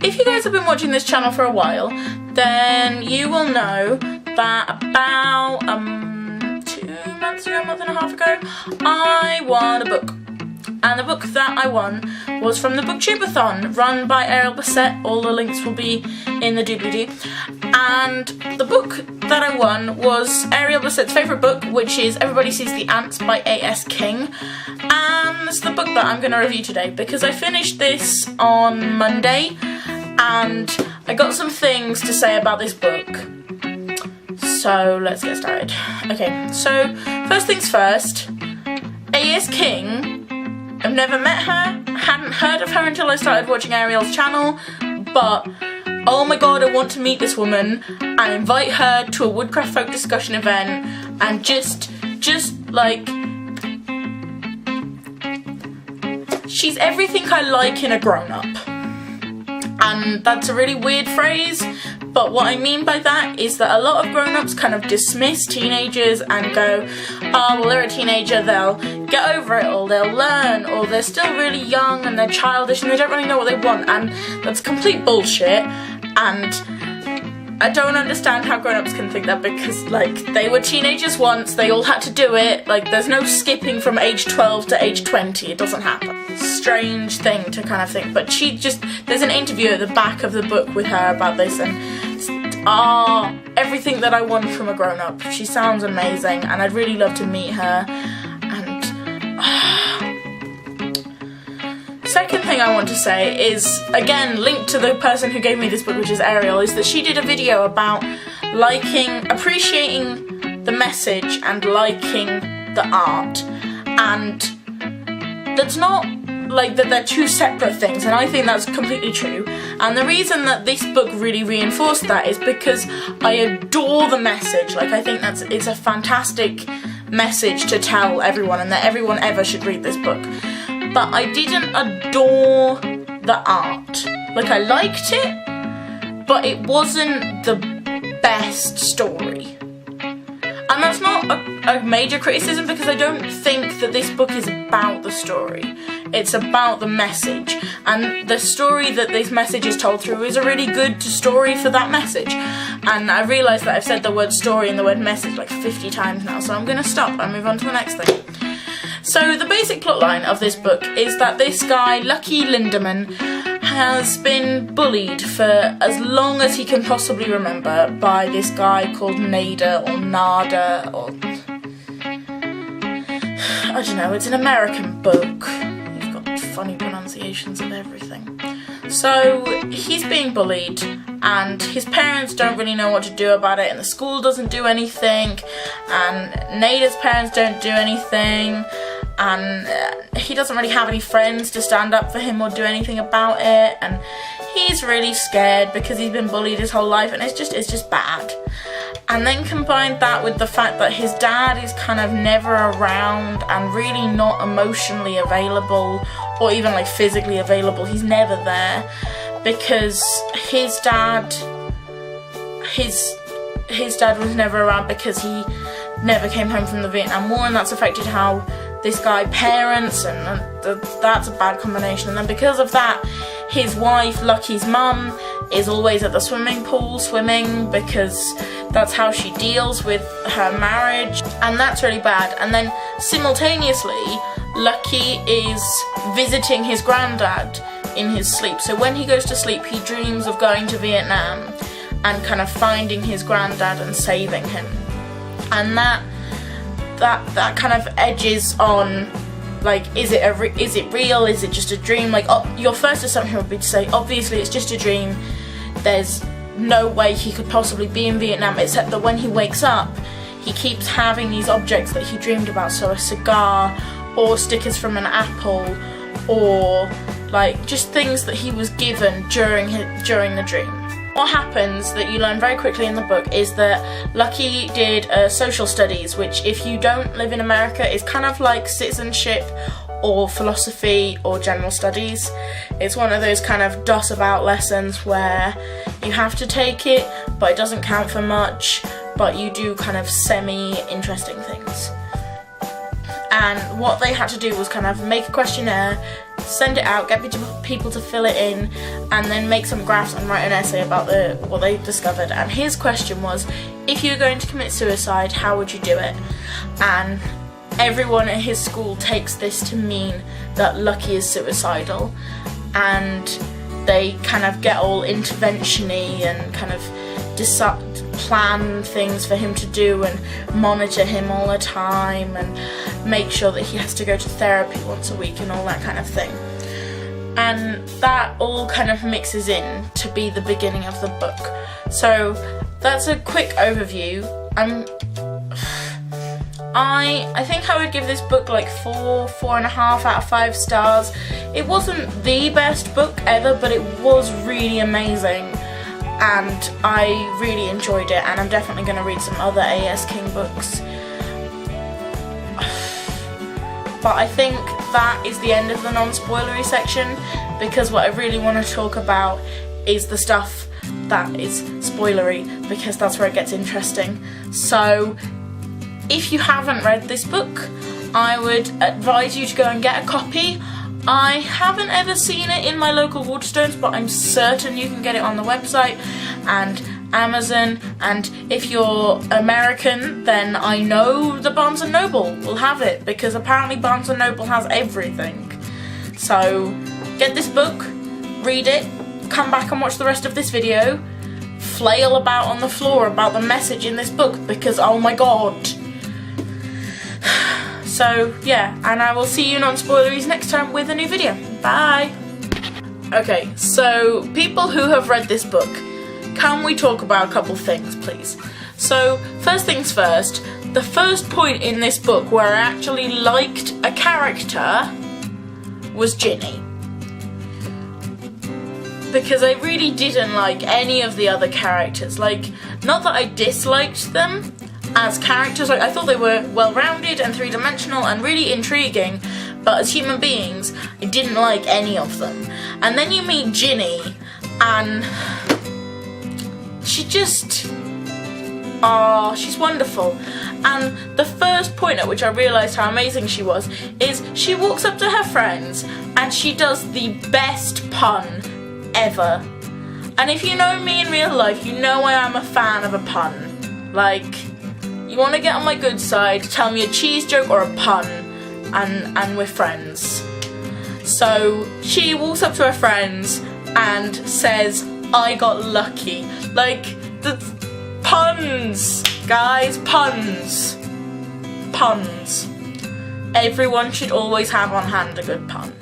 if you guys have been watching this channel for a while, then you will know that about 2 months ago, a month and a half ago, I won a book. And the book that I won was from the Booktubeathon run by Ariel Bissett. All the links will be in the doobly-doo. And the book that I won was Ariel Bissett's favourite book, which is Everybody Sees the Ants by A.S. King. And it's the book that I'm going to review today because I finished this on Monday and I got some things to say about this book. So let's get started. Okay, so first things first, A.S. King, I've never met her, hadn't heard of her until I started watching Ariel's channel, but oh my god, I want to meet this woman and invite her to a Woodcraft Folk discussion event and just like, she's everything I like in a grown-up. And that's a really weird phrase, but what I mean by that is that a lot of grown-ups kind of dismiss teenagers and go, oh, well, they're a teenager, they'll get over it, or they'll learn, or they're still really young and they're childish and they don't really know what they want, and that's complete bullshit. And I don't understand how grown-ups can think that because, like, they were teenagers once, they all had to do it, like, there's no skipping from age 12 to age 20, it doesn't happen. Strange thing to kind of think, but there's an interview at the back of the book with her about this, and everything that I want from a grown-up. She sounds amazing, and I'd really love to meet her. And second thing I want to say is, again, linked to the person who gave me this book, which is Ariel, is that she did a video about appreciating the message and liking the art, and that's not like that they're two separate things, and I think that's completely true. And the reason that this book really reinforced that is because I adore the message. Like, I think it's a fantastic message to tell everyone, and that everyone ever should read this book. But I didn't adore the art. Like, I liked it, but it wasn't the best story. And that's not a major criticism because I don't think that this book is about the story. It's about the message. And the story that this message is told through is a really good story for that message. And I realise that I've said the word story and the word message like 50 times now, so I'm going to stop and move on to the next thing. So the basic plotline of this book is that this guy, Lucky Lindemann, has been bullied for as long as he can possibly remember by this guy called Nada or Nada or I don't know, it's an American book. You've got funny pronunciations of everything. So he's being bullied and his parents don't really know what to do about it, and the school doesn't do anything, and Nada's parents don't do anything, and he doesn't really have any friends to stand up for him or do anything about it, and he's really scared because he's been bullied his whole life, and it's just bad. And then combine that with the fact that his dad is kind of never around and really not emotionally available or even like physically available. He's never there because his dad was never around because he never came home from the Vietnam War, and that's affected how this guy parents, and that's a bad combination. And then because of that, his wife, Lucky's mum, is always at the swimming pool swimming because that's how she deals with her marriage, and that's really bad. And then simultaneously, Lucky is visiting his granddad in his sleep. So when he goes to sleep, he dreams of going to Vietnam and kind of finding his granddad and saving him. And that kind of edges on, like, is it real? Is it just a dream? Like, your first assumption would be to say, obviously it's just a dream. There's no way he could possibly be in Vietnam, except that when he wakes up, he keeps having these objects that he dreamed about. So a cigar, or stickers from an apple, or like just things that he was given during the dream. What happens that you learn very quickly in the book is that Lucky did social studies, which if you don't live in America is kind of like citizenship or philosophy or general studies. It's one of those kind of DOS about lessons where you have to take it, but it doesn't count for much, but you do kind of semi-interesting things. And what they had to do was kind of make a questionnaire, send it out, get people to fill it in, and then make some graphs and write an essay about what they discovered. And his question was, if you were going to commit suicide, how would you do it? And everyone at his school takes this to mean that Lucky is suicidal, and they kind of get all intervention-y and kind of plan things for him to do and monitor him all the time and make sure that he has to go to therapy once a week and all that kind of thing. And that all kind of mixes in to be the beginning of the book. So that's a quick overview. I think I would give this book like 4.5 out of 5 stars. It wasn't the best book ever, but it was really amazing, and I really enjoyed it, and I'm definitely going to read some other A.S. King books. But I think that is the end of the non-spoilery section, because what I really want to talk about is the stuff that is spoilery, because that's where it gets interesting. So if you haven't read this book, I would advise you to go and get a copy. I haven't ever seen it in my local Waterstones, but I'm certain you can get it on the website and Amazon, and if you're American, then I know the Barnes & Noble will have it, because apparently Barnes & Noble has everything. So get this book, read it, come back and watch the rest of this video, flail about on the floor about the message in this book, because oh my god. So yeah, and I will see you non-spoileries next time with a new video. Bye! Okay, so people who have read this book, can we talk about a couple things, please? So, first things first, the first point in this book where I actually liked a character was Ginny. Because I really didn't like any of the other characters. Like, not that I disliked them as characters, like, I thought they were well-rounded and three-dimensional and really intriguing, but as human beings, I didn't like any of them. And then you meet Ginny, and she just, she's wonderful. And the first point at which I realised how amazing she was is she walks up to her friends and she does the best pun ever. And if you know me in real life, you know I am a fan of a pun. Like, you want to get on my good side, tell me a cheese joke or a pun, and we're friends. So she walks up to her friends and says, I got lucky. Like, the puns, guys, puns. Puns. Everyone should always have on hand a good pun.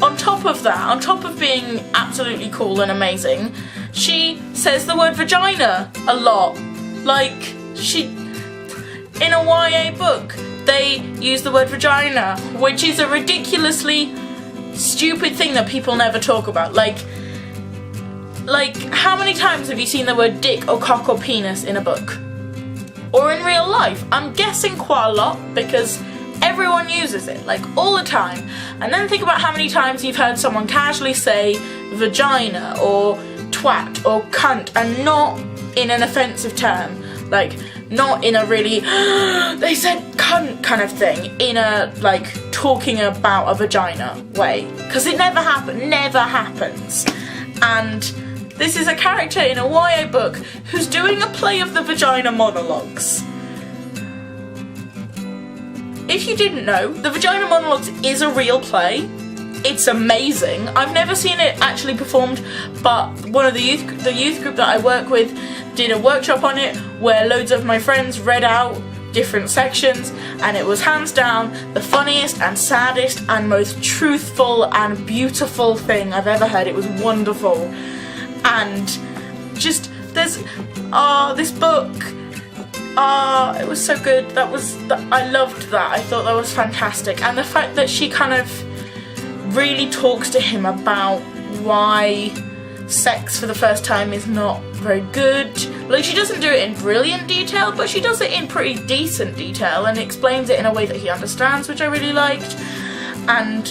On top of that, on top of being absolutely cool and amazing, she says the word vagina a lot. Like, in a YA book, they use the word vagina, which is a ridiculously stupid thing that people never talk about. Like, how many times have you seen the word dick or cock or penis in a book? Or in real life? I'm guessing quite a lot, because everyone uses it, like, all the time. And then think about how many times you've heard someone casually say vagina or twat or cunt, and not in an offensive term. Like, not in a really, they said cunt kind of thing, in a, like, talking about a vagina way. Because it never happens. And this is a character in a YA book who's doing a play of the vagina monologues. If you didn't know, the Vagina Monologues is a real play. It's amazing. I've never seen it actually performed, but one of the youth group that I work with did a workshop on it where loads of my friends read out different sections, and it was hands down the funniest and saddest and most truthful and beautiful thing I've ever heard. It was wonderful. And just, there's, this book, it was so good. I loved that. I thought that was fantastic. And the fact that she kind of really talks to him about why sex for the first time is not very good. Like, she doesn't do it in brilliant detail, but she does it in pretty decent detail and explains it in a way that he understands, which I really liked. And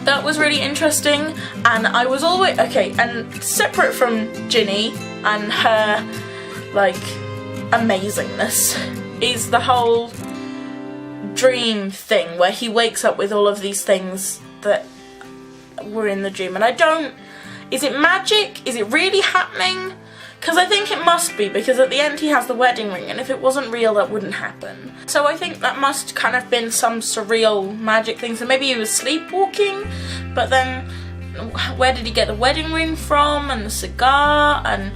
that was really interesting. And I was always, okay, and separate from Ginny and her, like, amazingness, is the whole dream thing where he wakes up with all of these things that were in the dream. And I don't... Is it magic? Is it really happening? Because I think it must be, because at the end he has the wedding ring, and if it wasn't real that wouldn't happen. So I think that must kind of been some surreal magic thing. So maybe he was sleepwalking, but then where did he get the wedding ring from, and the cigar, and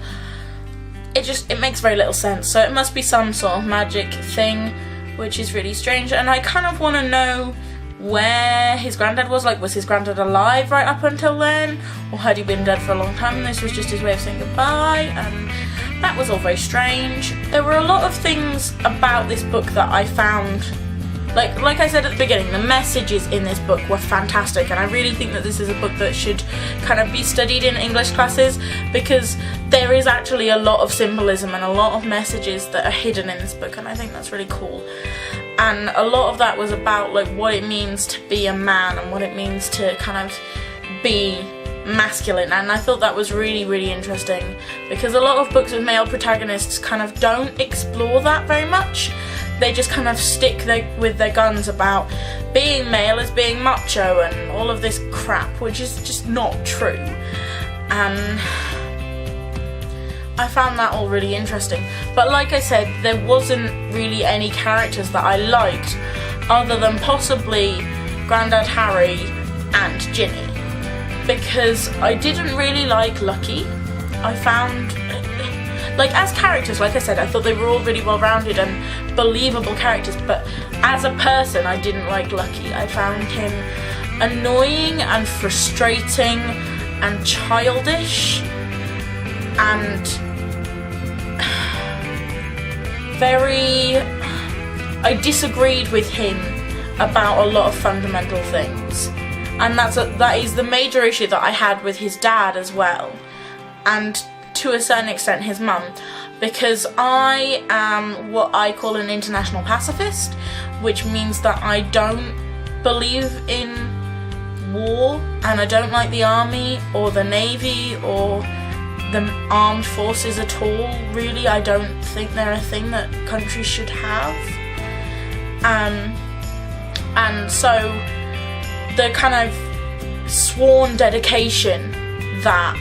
it makes very little sense. So it must be some sort of magic thing, which is really strange. And I kind of want to know where his granddad was. Like, was his granddad alive right up until then, or had he been dead for a long time and this was just his way of saying goodbye? And that was all very strange. There were a lot of things about this book that I found, like I said at the beginning, the messages in this book were fantastic, and I really think that this is a book that should kind of be studied in English classes, because there is actually a lot of symbolism and a lot of messages that are hidden in this book, and I think that's really cool. And a lot of that was about like what it means to be a man and what it means to kind of be masculine, and I thought that was really, really interesting, because a lot of books with male protagonists kind of don't explore that very much. They just kind of stick with their guns about being male as being macho and all of this crap, which is just not true. And I found that all really interesting. But like I said, there wasn't really any characters that I liked other than possibly Grandad Harry and Ginny, because I didn't really like Lucky. I found, like, as characters, like I said, I thought they were all really well-rounded and believable characters, but as a person I didn't like Lucky. I found him annoying and frustrating and childish and I disagreed with him about a lot of fundamental things, and that is the major issue that I had with his dad as well, and to a certain extent his mum, because I am what I call an international pacifist, which means that I don't believe in war, and I don't like the army or the navy or the armed forces at all, really. I don't think they're a thing that countries should have. And so the kind of sworn dedication that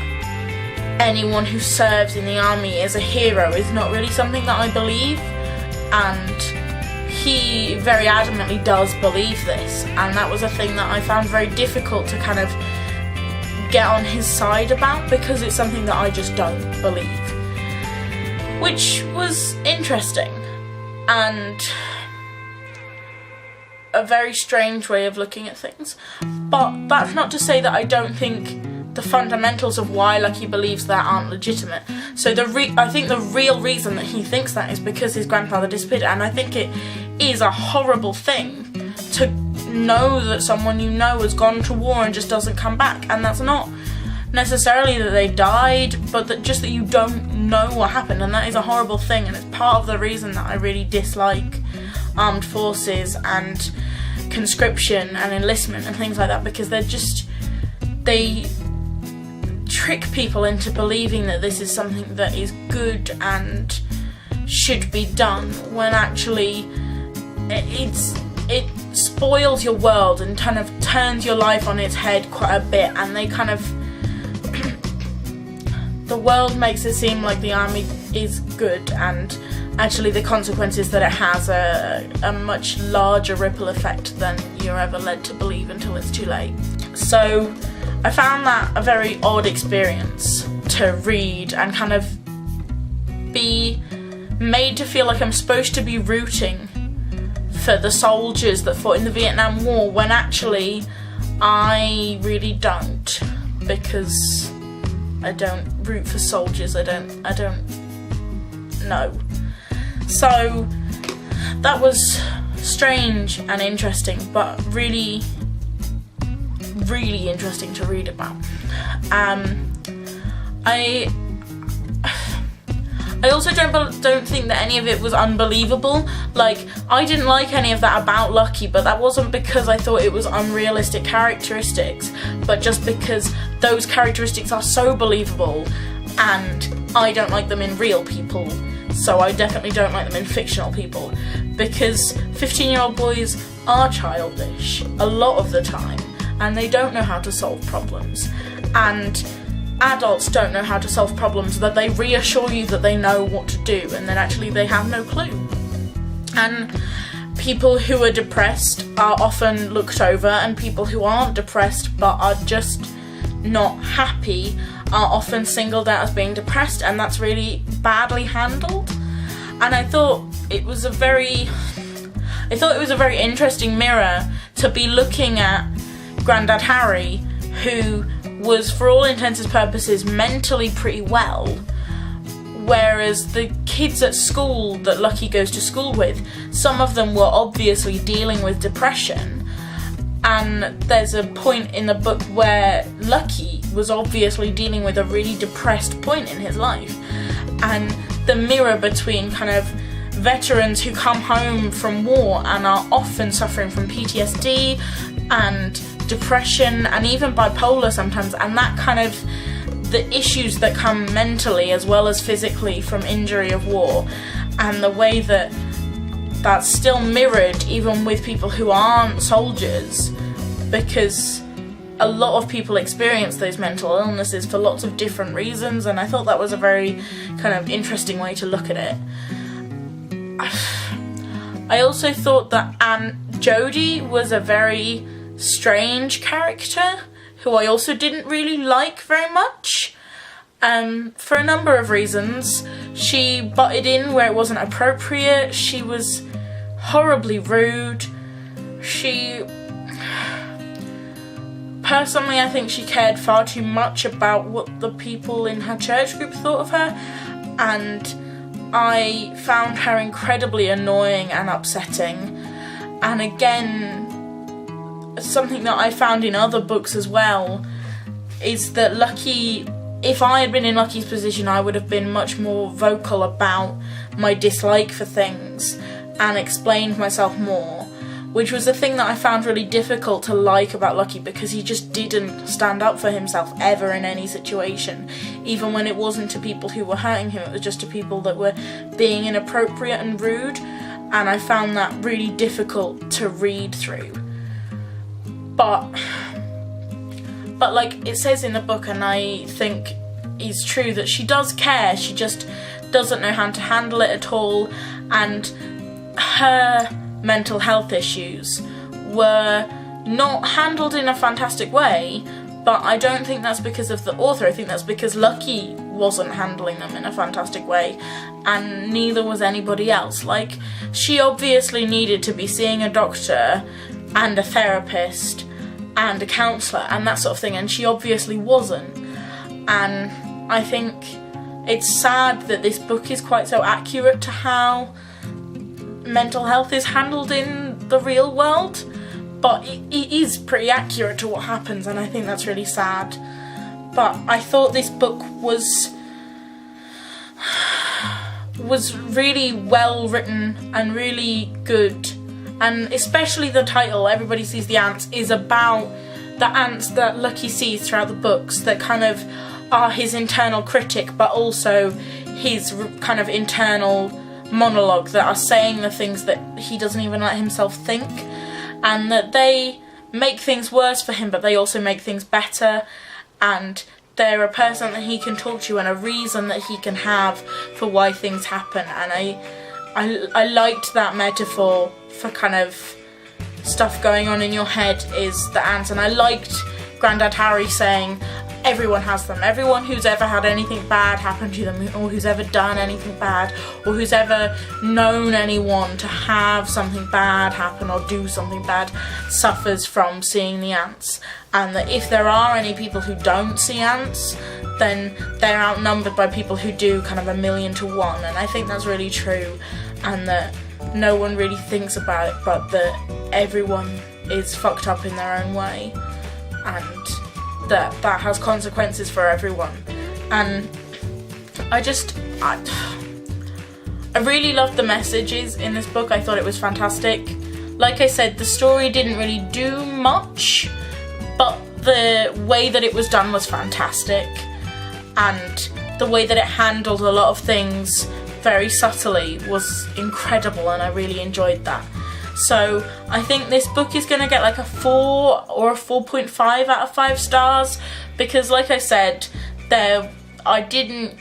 anyone who serves in the army is a hero is not really something that I believe, and he very adamantly does believe this, and that was a thing that I found very difficult to kind of get on his side about, because it's something that I just don't believe, which was interesting and a very strange way of looking at things. But that's not to say that I don't think the fundamentals of why Lucky believes that aren't legitimate. So I think the real reason that he thinks that is because his grandfather disappeared, and I think it is a horrible thing to know that someone you know has gone to war and just doesn't come back, and that's not necessarily that they died, but that just that you don't know what happened, and that is a horrible thing, and it's part of the reason that I really dislike armed forces and conscription and enlistment and things like that, because they trick people into believing that this is something that is good and should be done, when actually it spoils your world and kind of turns your life on its head quite a bit, and they kind of the world makes it seem like the army is good, and actually the consequences that it has are a much larger ripple effect than you're ever led to believe until it's too late. So I found that a very odd experience to read and kind of be made to feel like I'm supposed to be rooting for the soldiers that fought in the Vietnam War, when actually I really don't, because I don't root for soldiers. I don't know. So that was strange and interesting, but really, really interesting to read about. I also don't think that any of it was unbelievable. Like, I didn't like any of that about Lucky, but that wasn't because I thought it was unrealistic characteristics, but just because those characteristics are so believable, and I don't like them in real people, so I definitely don't like them in fictional people, because 15-year-old boys are childish a lot of the time, and they don't know how to solve problems. And adults don't know how to solve problems, but they reassure you that they know what to do, and then actually they have no clue. And people who are depressed are often looked over, and people who aren't depressed but are just not happy are often singled out as being depressed, and that's really badly handled. And I thought it was a very interesting mirror to be looking at Grandad Harry, who was, for all intents and purposes, mentally pretty well, whereas the kids at school that Lucky goes to school with, some of them were obviously dealing with depression. And there's a point in the book where Lucky was obviously dealing with a really depressed point in his life. And the mirror between kind of veterans who come home from war and are often suffering from PTSD and depression and even bipolar sometimes, and that kind of the issues that come mentally as well as physically from injury of war, and the way that that's still mirrored even with people who aren't soldiers, because a lot of people experience those mental illnesses for lots of different reasons, and I thought that was a very kind of interesting way to look at it. I also thought that Aunt Jodie was a very strange character who I also didn't really like very much, for a number of reasons. She butted in where it wasn't appropriate, she was horribly rude, personally I think she cared far too much about what the people in her church group thought of her, and I found her incredibly annoying and upsetting. And again, something that I found in other books as well is that Lucky, if I had been in Lucky's position, I would have been much more vocal about my dislike for things and explained myself more, which was the thing that I found really difficult to like about Lucky, because he just didn't stand up for himself ever in any situation. Even when it wasn't to people who were hurting him, it was just to people that were being inappropriate and rude, and I found that really difficult to read through. But like it says in the book, and I think is true, that she does care, she just doesn't know how to handle it at all, and her mental health issues were not handled in a fantastic way, but I don't think that's because of the author. I think that's because Lucky wasn't handling them in a fantastic way, and neither was anybody else. Like, she obviously needed to be seeing a doctor and a therapist and a counsellor and that sort of thing, and she obviously wasn't. And I think it's sad that this book is quite so accurate to how mental health is handled in the real world, but it is pretty accurate to what happens, and I think that's really sad. But I thought this book was really well written and really good, and especially the title, Everybody Sees the Ants, is about the ants that Lucky sees throughout the books that kind of are his internal critic, but also his kind of internal monologue, that are saying the things that he doesn't even let himself think, and that they make things worse for him, but they also make things better, and they're a person that he can talk to and a reason that he can have for why things happen. And I liked that metaphor for kind of stuff going on in your head is the ants, and I liked Grandad Harry saying everyone has them. Everyone who's ever had anything bad happen to them, or who's ever done anything bad, or who's ever known anyone to have something bad happen or do something bad, suffers from seeing the ants. And that if there are any people who don't see ants, then they're outnumbered by people who do, kind of 1,000,000 to 1. And I think that's really true, and that no one really thinks about it, but that everyone is fucked up in their own way, and that has consequences for everyone. And I really loved the messages in this book. I thought it was fantastic. Like I said, the story didn't really do much, but the way that it was done was fantastic, and the way that it handled a lot of things very subtly was incredible, and I really enjoyed that. So I think this book is going to get like a 4 or a 4.5 out of 5 stars, because like I said, I didn't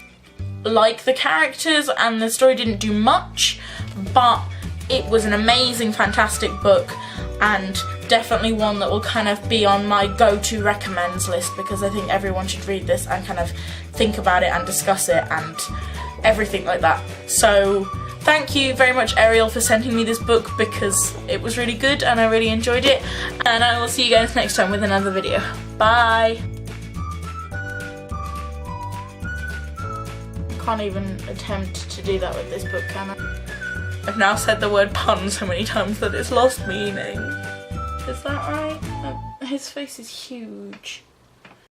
like the characters and the story didn't do much, but it was an amazing, fantastic book, and definitely one that will kind of be on my go-to recommends list, because I think everyone should read this and kind of think about it and discuss it and everything like that. So thank you very much, Ariel, for sending me this book, because it was really good and I really enjoyed it, and I will see you guys next time with another video. Bye! Can't even attempt to do that with this book, can I? I've now said the word pun so many times that it's lost meaning. Is that right? His face is huge.